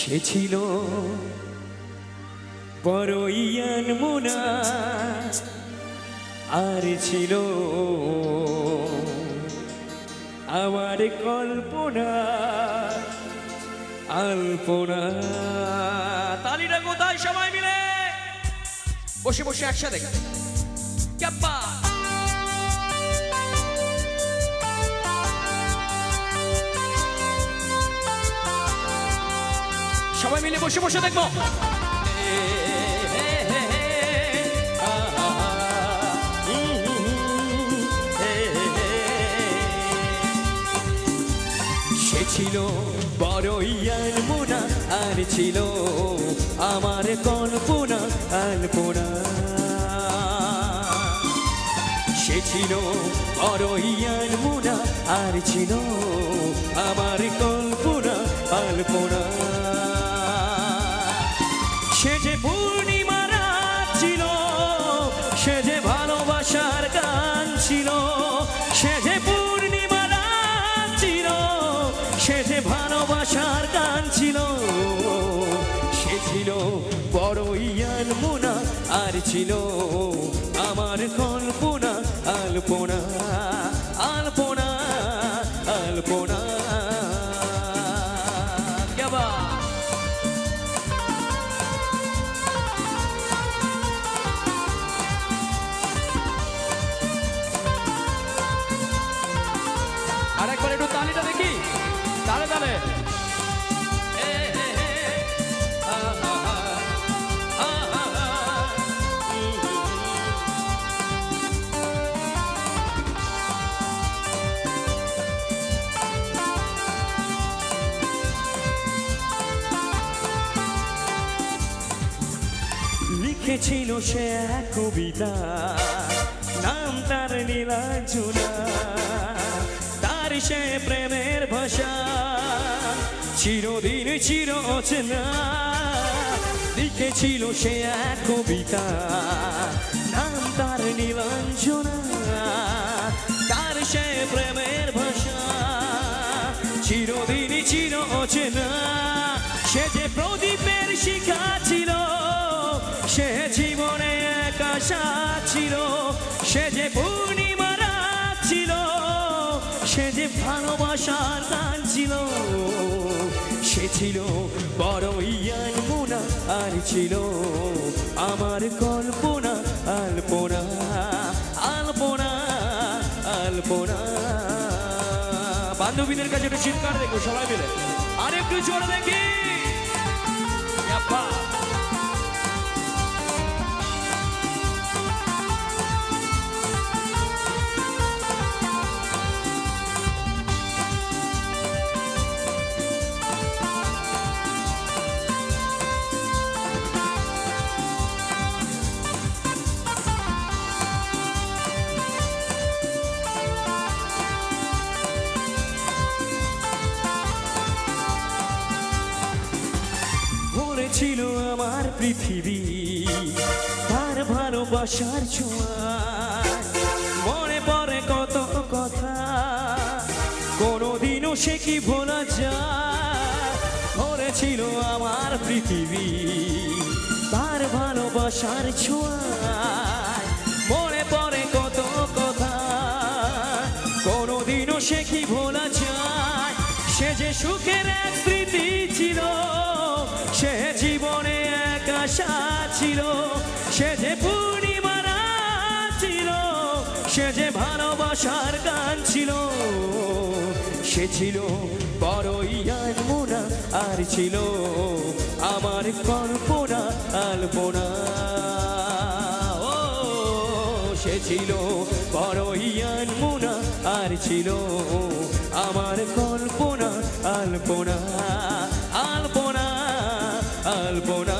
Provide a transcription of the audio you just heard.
সে ছিল বড়ই আনমনা আর ছিল আমার কল্পনা আলপনা। তালিটা কোথায় সবাই মিলে বসে বসে একসাথে ক্যাপ্পা সবাই মিলে বসে বসে দেখবো। সে ছিল বড়ই আনমনা আর ছিল আমার কল্পনা আলপনা। সে ছিল বড়ই আনমনা আর ছিল আমার কল্পনা আলপনা। সে যে পূর্ণিমা রাত ছিল, সে যে ভালোবাসার গান ছিল, সে যে পূর্ণিমা রাত ছিল, সে যে ভালোবাসার গান ছিল। সে ছিল বড়ই আনমনা আর ছিল আমার কল্পনা আলপনা আলপনা আলপনা। আরেকবার একটু তালিটা দেখি, তালে তালে। লিখেছিল সে এক কবিতা, নাম তার নীলাঞ্জনা। তার সে প্রেমের ভাষা চিরদিন চির অচেনা। লিখেছিল সে এক কবিতা, নাম তার নীলাঞ্জনা। তার সে প্রেমের ভাষা চিরদিন চির অচেনা। সে যে প্রদীপের শিখা ছিল, সে জীবনে এক আশা ছিল, সে যে পূর্ণিমা রাত ছিল, সে যে ভালোবাসার গান ছিল। সে ছিল বড়ই আনমনা আর ছিল আমার কল্পনা আলপনা আলপনা আলপনা। বান্ধবীদের কাছে একটু চিৎকার দেখো সবাই মিলে, আর একটু জোরে দেখি। ছিল আমার পৃথিবী তার ভালোবাসার ছোঁয়ায়। মনে পড়ে কত কথা, কোনোদিনও সে কি ভোলা যায়। ধরেছিল আমার পৃথিবী তার ভালোবাসার ছোঁয়ায়। মনে পড়ে কত কথা, কোনোদিনও সে কি ভোলা যায়। সে যে সুখের এক স্মৃতি ছিল, সে জীবনে এক আশা ছিল, সে যে পূর্ণিমা রাত ছিল, সে যে ভালোবাসার গান ছিল। সে ছিল বড়ই আনমনা আর ছিল আমার কল্পনা আলপনা। ও সে ছিল বড়ই আনমনা আর ছিল আমার কল্পনা আলপনা আলপনা আলপনা।